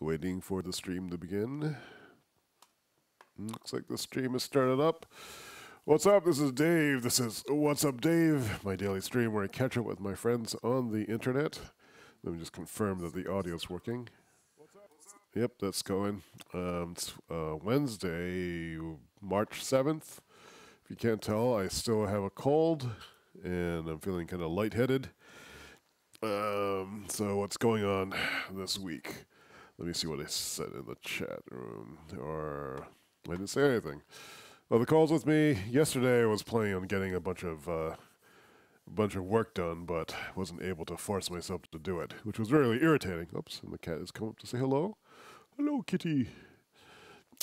Waiting for the stream to begin. Looks like the stream has started up. What's up? This is Dave. This is What's Up Dave, my daily stream where I catch up with my friends on the internet. Let me just confirm that the audio's working. Yep, that's going. It's Wednesday, March 7th. If you can't tell, I still have a cold, and I'm feeling kind of lightheaded. So what's going on this week? Let me see what I said in the chat room. Or I didn't say anything. Well, the call's with me. Yesterday I was planning on getting a bunch of work done, but wasn't able to force myself to do it, which was really irritating. Oops, and the cat has come up to say hello. Hello, kitty.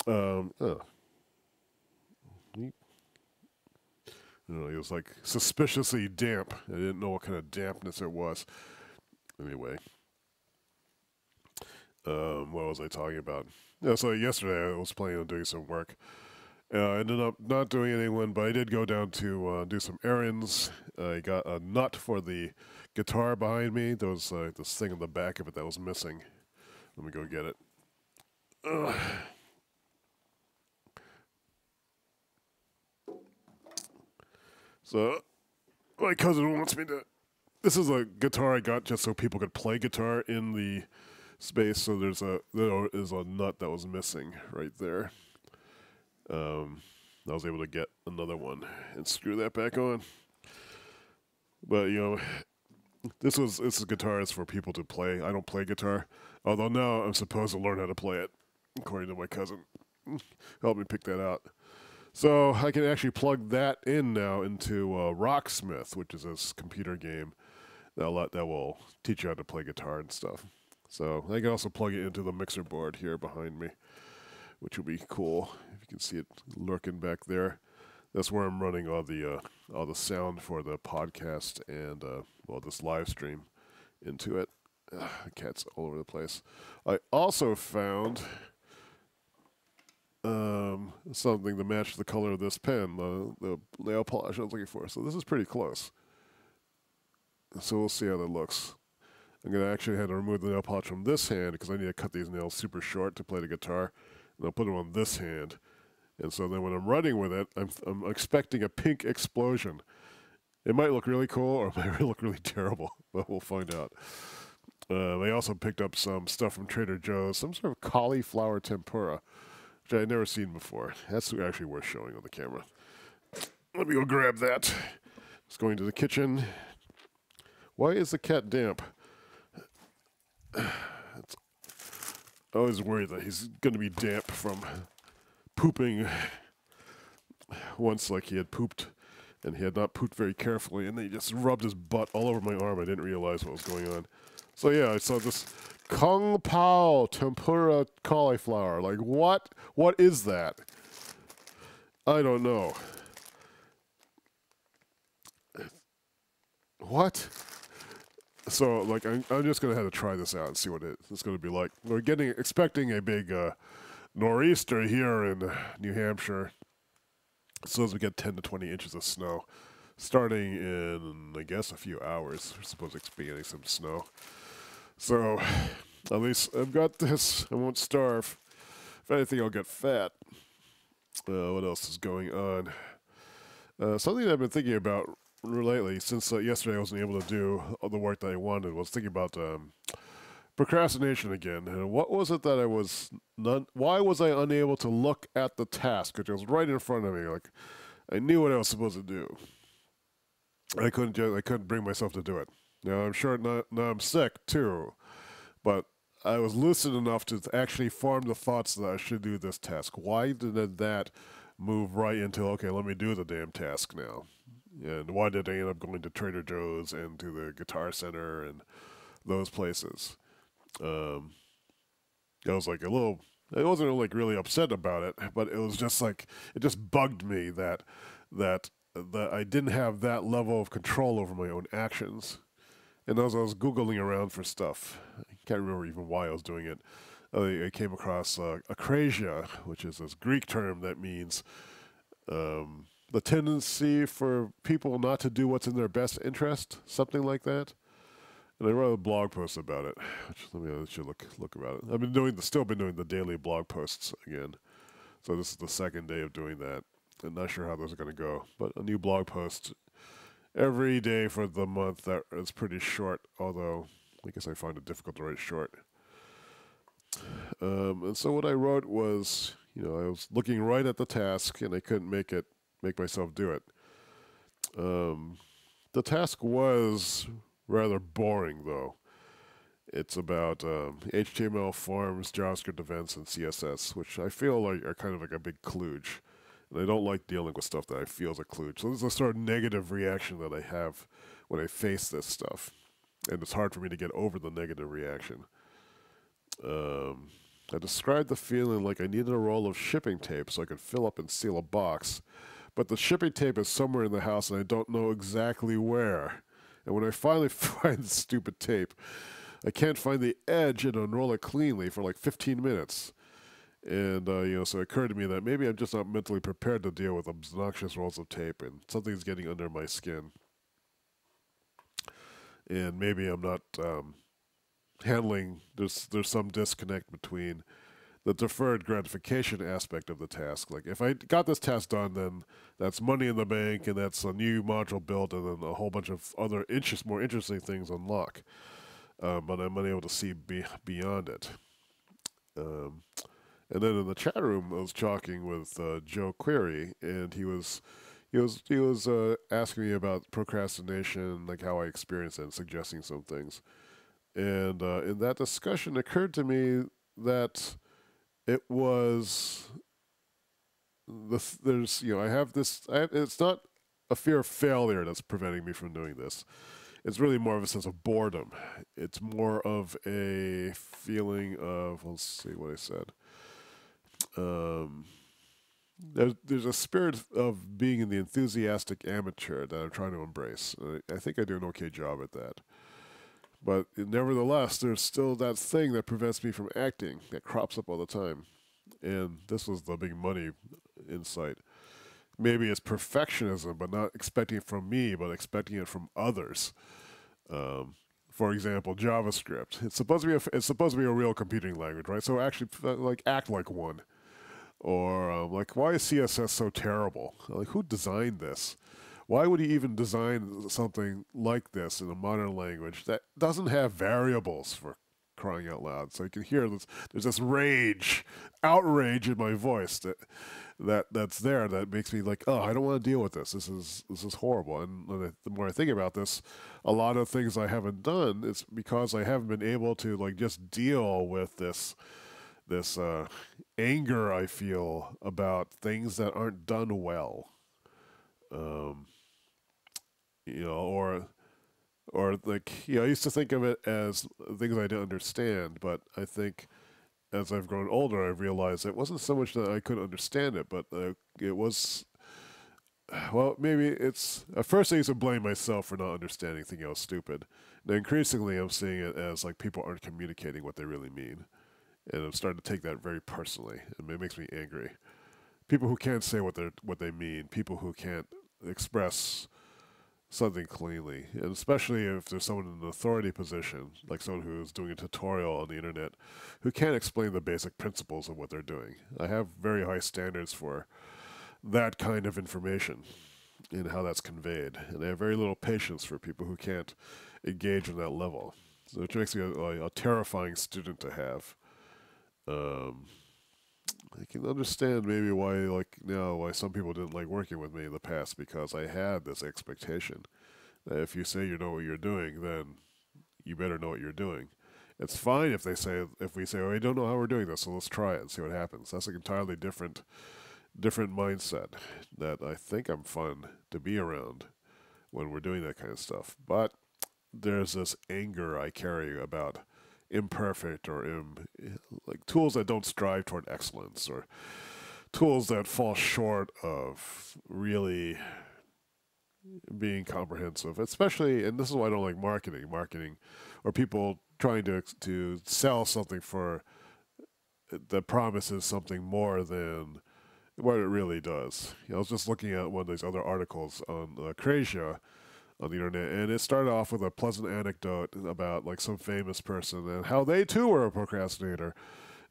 It was like suspiciously damp. I didn't know what kind of dampness it was. Anyway, what was I talking about? Yeah, so yesterday I was planning on doing some work. I ended up not doing anyone, but I did go down to do some errands. I got a nut for the guitar behind me. There was this thing in the back of it that was missing. Let me go get it. So, my cousin wants me to... This is a guitar I got just so people could play guitar in the space, so there is a nut that was missing right there. I was able to get another one and screw that back on. But, you know, this guitar is for people to play. I don't play guitar, although now I'm supposed to learn how to play it, according to my cousin. Helped me pick that out. So I can actually plug that in now into Rocksmith, which is this computer game that will teach you how to play guitar and stuff. So I can also plug it into the mixer board here behind me, which will be cool. If you can see it lurking back there, that's where I'm running all the sound for the podcast and this live stream into it. The cat's all over the place. I also found something to match the color of this pen, the nail polish I was looking for. So this is pretty close. So we'll see how that looks. I'm going to actually have to remove the nail polish from this hand because I need to cut these nails super short to play the guitar. And I'll put them on this hand. And so then when I'm writing with it, I'm expecting a pink explosion. It might look really cool or it might look really terrible, but we'll find out. They also picked up some stuff from Trader Joe's, some sort of cauliflower tempura, which I had never seen before. That's actually worth showing on the camera. Let me go grab that. Just going to the kitchen. Why is the cat damp? I always worry that he's going to be damp from pooping. Once, like, he had pooped, and he had not pooped very carefully, and he just rubbed his butt all over my arm. I didn't realize what was going on. So, yeah, I saw this Kung Pao tempura cauliflower. Like, what? What is that? I don't know. What? So, like, I'm just going to have to try this out and see what it's going to be like. We're expecting a big nor'easter here in New Hampshire. So as we get 10 to 20 inches of snow, starting in, I guess, a few hours. We're supposed to be getting some snow. So, at least I've got this. I won't starve. If anything, I'll get fat. What else is going on? Something that I've been thinking about lately, since yesterday I wasn't able to do all the work that I wanted, was thinking about procrastination again. And what was it that why was I unable to look at the task, which was right in front of me? Like, I knew what I was supposed to do. I couldn't bring myself to do it. Now, I'm sure now I'm sick, too. But I was lucid enough to actually form the thoughts that I should do this task. Why did that move right into, okay, let me do the damn task now? And why did I end up going to Trader Joe's and to the Guitar Center and those places? I was like I wasn't like really upset about it, but it was just like, it just bugged me that I didn't have that level of control over my own actions. And as I was Googling around for stuff, I can't remember even why I was doing it, I came across akrasia, which is this Greek term that means the tendency for people not to do what's in their best interest, something like that. And I wrote a blog post about it. Which, I should look about it. I've been still been doing the daily blog posts again. So this is the second day of doing that. I'm not sure how those are going to go, but a new blog post every day for the month that is pretty short. Although I guess I find it difficult to write short. And so what I wrote was, I was looking right at the task and I couldn't make myself do it. The task was rather boring, though. It's about HTML forms, JavaScript events, and CSS, which I feel like are kind of like a big kludge. And I don't like dealing with stuff that I feel is a kludge. So there's a sort of negative reaction that I have when I face this stuff. And it's hard for me to get over the negative reaction. I described the feeling like I needed a roll of shipping tape so I could fill up and seal a box. But the shipping tape is somewhere in the house and I don't know exactly where. And when I finally find the stupid tape, I can't find the edge and unroll it cleanly for like 15 minutes. And, so it occurred to me that maybe I'm just not mentally prepared to deal with obnoxious rolls of tape and something's getting under my skin. And maybe I'm not handling, there's some disconnect between the deferred gratification aspect of the task. Like, if I got this task done, then that's money in the bank, and that's a new module built, and then a whole bunch of other more interesting things unlock. But I'm unable to see beyond it. And then in the chat room, I was talking with Joe Query, and he was asking me about procrastination, like how I experience it, and suggesting some things. And in that discussion, it occurred to me that it was I have this. It's not a fear of failure that's preventing me from doing this. It's really more of a sense of boredom. It's more of a feeling of, let's see what I said. There's a spirit of being in the enthusiastic amateur that I'm trying to embrace. I think I do an okay job at that. But nevertheless, there's still that thing that prevents me from acting, that crops up all the time. And this was the big money insight. Maybe it's perfectionism, but not expecting it from me, but expecting it from others. For example, JavaScript. It's supposed to be a real computing language, right? So actually, act like one. Or why is CSS so terrible? Like, who designed this? Why would he even design something like this in a modern language that doesn't have variables, for crying out loud? So you can hear there's this outrage in my voice that's there that makes me like, oh, I don't want to deal with this. This is horrible. And the more I think about this, a lot of things I haven't done, it's because I haven't been able to just deal with this anger I feel about things that aren't done well. I used to think of it as things I didn't understand, but I think as I've grown older, I've realized it wasn't so much that I couldn't understand it, but it was, well, maybe it's, at first I used to blame myself for not understanding, thinking I was stupid. Now increasingly I'm seeing it as people aren't communicating what they really mean. And I'm starting to take that very personally, and it makes me angry. People who can't say what they mean, people who can't express something cleanly, and especially if there's someone in an authority position, like someone who's doing a tutorial on the internet, who can't explain the basic principles of what they're doing. I have very high standards for that kind of information and how that's conveyed, and I have very little patience for people who can't engage on that level, which makes me a terrifying student to have. I can understand maybe why some people didn't like working with me in the past, because I had this expectation that if you say you know what you're doing, then you better know what you're doing. It's fine if we say, oh, I don't know how we're doing this, so let's try it and see what happens. That's an entirely different mindset that I think I'm fun to be around when we're doing that kind of stuff. But there's this anger I carry about imperfect or tools that don't strive toward excellence, or tools that fall short of really being comprehensive, especially, and this is why I don't like marketing or people trying to sell something for that promises something more than what it really does. I was just looking at one of these other articles on akrasia on the internet, and it started off with a pleasant anecdote about like some famous person and how they too were a procrastinator.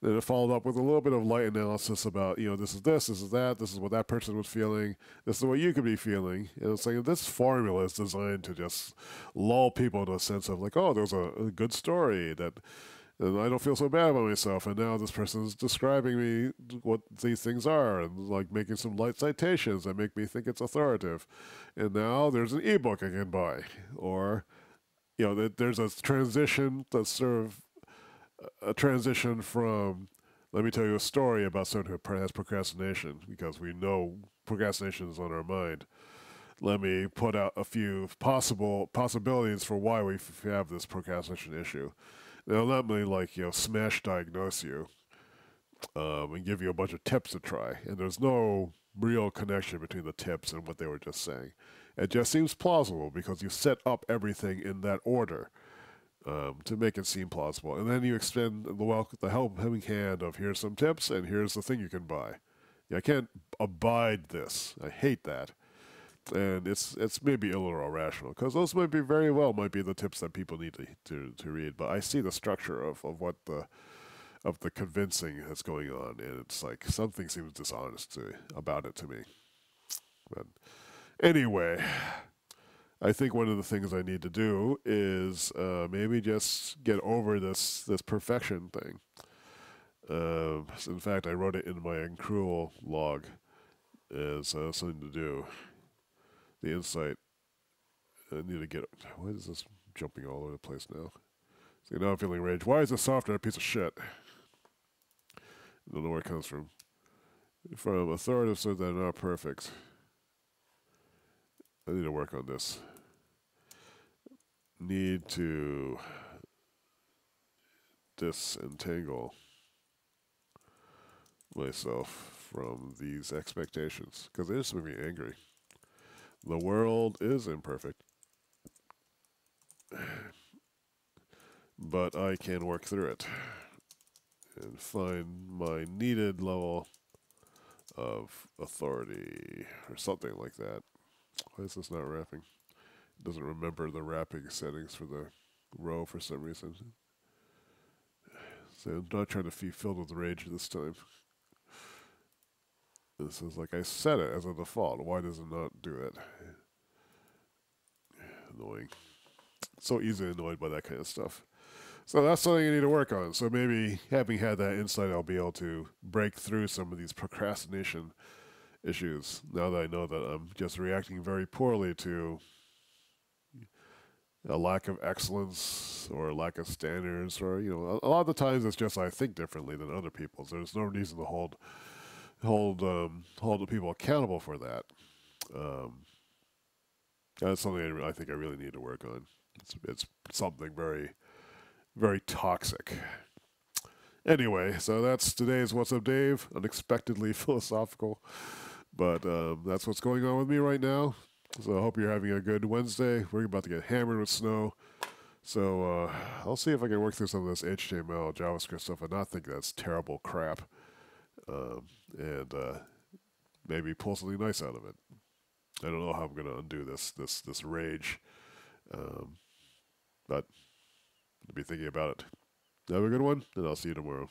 Then it followed up with a little bit of light analysis about, this is this is that, this is what that person was feeling, this is what you could be feeling. And it's like this formula is designed to just lull people into a sense of like, oh, there's a good story that and I don't feel so bad about myself. And now this person is describing me what these things are and like making some light citations that make me think it's authoritative. And now there's an ebook I can buy, or there's a transition that's sort of a transition from, let me tell you a story about someone who has procrastination, because we know procrastination is on our mind. Let me put out a few possibilities for why we have this procrastination issue. Now, let me smash diagnose you and give you a bunch of tips to try. And there's no real connection between the tips and what they were just saying. It just seems plausible because you set up everything in that order to make it seem plausible. And then you extend the helping hand of here's some tips and here's the thing you can buy. Yeah, I can't abide this. I hate that. And it's maybe a little irrational because those might be the tips that people need to read. But I see the structure of what the convincing that's going on, and it's like something seems dishonest about it to me. But anyway, I think one of the things I need to do is maybe just get over this perfection thing. In fact, I wrote it in my accrual log as something to do. The insight. I need to get. Why is this jumping all over the place now? So now I'm feeling rage. Why is this software a piece of shit? I don't know where it comes from. From authoritative so they're not perfect. I need to work on this. Need to disentangle myself from these expectations because it just made me angry. The world is imperfect, but I can work through it and find my needed level of authority or something like that. Why is this not wrapping? It doesn't remember the wrapping settings for the row for some reason. So I'm not trying to be filled with rage this time. This is like I set it as a default. Why does it not do it? Annoying. So easily annoyed by that kind of stuff. So that's something I need to work on. So maybe having had that insight, I'll be able to break through some of these procrastination issues now that I know that I'm just reacting very poorly to a lack of excellence or a lack of standards, or a lot of the times it's just I think differently than other people. So there's no reason to hold the people accountable for that. That's something I think I really need to work on. It's something very, very toxic. Anyway, so that's today's What's Up, Dave. Unexpectedly philosophical, but that's what's going on with me right now. So I hope you're having a good Wednesday. We're about to get hammered with snow. So I'll see if I can work through some of this HTML, JavaScript stuff and not think that's terrible crap. And maybe pull something nice out of it. I don't know how I'm going to undo this rage, but I'll be thinking about it. Have a good one, and I'll see you tomorrow.